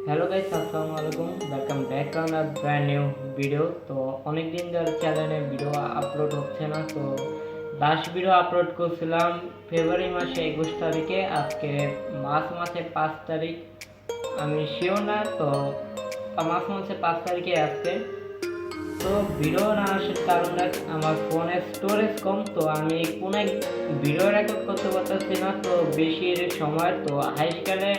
Hello guys, अस्सलाम वालेकुम। Welcome back on a brand new video. তো অনেক দিন ধরে চ্যানেলে ভিডিও আপলোড হচ্ছে না। তো লাস্ট ভিডিও আপলোড করছিলাম ফেব্রুয়ারি মাসে 21 তারিখে। আজকে মার্চ মাসে 5 তারিখ, আমি শিওর না। তো মার্চ মাসে 5 তারিখে আসছে। তো ভিডিও না আসার কারণে আমার ফোনের স্টোরেজ কম, তো আমি কোনো এক ভিডিও রেকর্ড করতে পারতেছি না। তো বেশি সময়, তো হাইস্কালে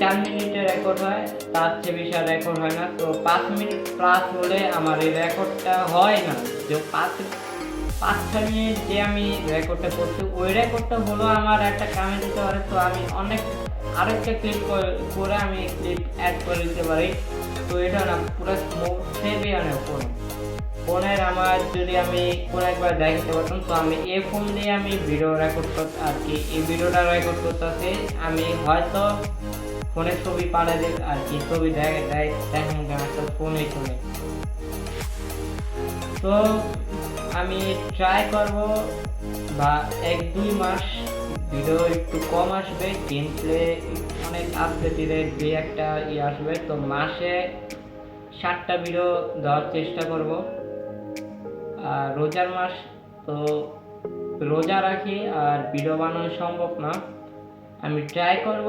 4 মিনিটের রেকর্ড হয়, তার চেয়ে বেশি আর রেকর্ড হয় না। তো 5 মিনিট প্লাস হলে আমার এই রেকর্ডটা হয় না। যে 5-6 মিনিট যে আমি রেকর্ডটা করছি, ওই রেকর্ডটা হলো আমার একটা কামে দিতে পারে। তো আমি অনেক আরেকটা ক্লিপ করে আমি ক্লিপ অ্যাড করে দিতে পারি। তো এটা না পুরো স্মুথ সেভই অনেক ফোনের আমার যদি আমি কোনো একবার দেখাতে পারতাম। তো আমি এই ফোন দিয়ে আমি ভিডিও রেকর্ড করতে, আর কি এই ভিডিওটা রেকর্ড করতেছি। আমি হয়তো ফোনের ছবি পাঠাই দেব, আর কি ছবি দেখেন একটা ফোনে। তো আমি ট্রাই করব, বা 1-2 মাস ভিডিও একটু কম আসবে, গেম প্লে অনেক আসবে, ধীরে দুই একটা আসবে। তো মাসে 7টা ভিডিও দেওয়ার চেষ্টা করব। আর রোজার মাস, তো রোজা রাখি আর ভিডিও বানানো সম্ভব না। আমি ট্রাই করব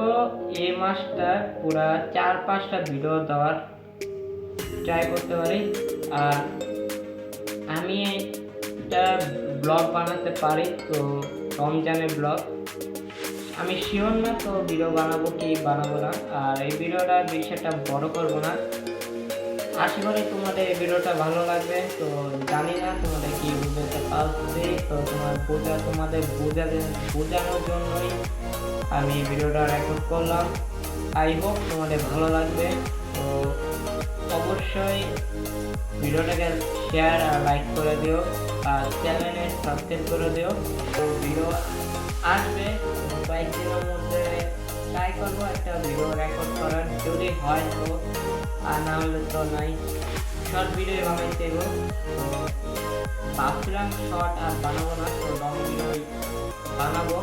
এই মাসটা পুরা 4-5টা ভিডিও দেওয়ার ট্রাই করতে পারি। আর আমি একটা ব্লগ বানাতে পারি, তো রমজানের ব্লগ। আমি শিওর না তো ভিডিও বানাবো কি বানাবো না। আর এই ভিডিওটা বেশি একটা বড় করবো না। আশা করি তোমাদের এই ভিডিওটা ভালো লাগবে। তো জানি না তোমাদের কি বুঝতে পারছি। তো তোমাদের বোঝানোর জন্যই আমি ভিডিওটা রেকর্ড করলাম। আই হোপ তোমাদের ভালো লাগবে। তো অবশ্যই ভিডিওটাকে শেয়ার আর লাইক করে দিও, আর চ্যানেলে সাবস্ক্রাইব করে দিও। তো ভিডিও আসবে কয়েকদিনের মধ্যে। ট্রাই করবো একটা ভিডিও রেকর্ড করার, যদি হয় তো, আর না হলে তো নাই। শর্ট ভিডিও বানাইতে দেবো। তো ভাবছিলাম শর্ট আর বানাবো না, তো লং ভিডিও বানাবো।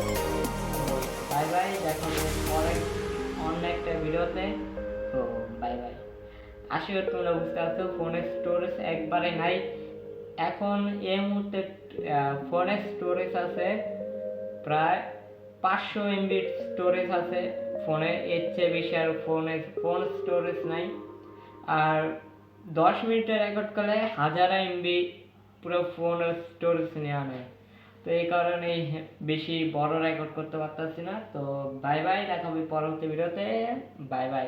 তো বাই বাই, দেখা হবে পরে অন্য একটা ভিডিওতে। তো বাই বাই। আশা করি তোমরা বুঝতে পারছো ফোনের স্টোরেজ একবারে নাই। এখন এই মুহূর্তে ফোনের স্টোরেজ আছে প্রায় 500 এমবি স্টোরেজ আছে ফোনে। এর চেয়ে বেশি আর ফোন স্টোরেজ নাই। আর 10 মিনিটের রেকর্ড করলে 1000 এমবি পুরো ফোন স্টোরেজ নেওয়া নেয়। তো এই কারণে বেশি বড় রেকর্ড করতে পারতেছি না। তো বাই বাই, দেখা হবে পরবর্তী ভিডিওতে। Bye bye.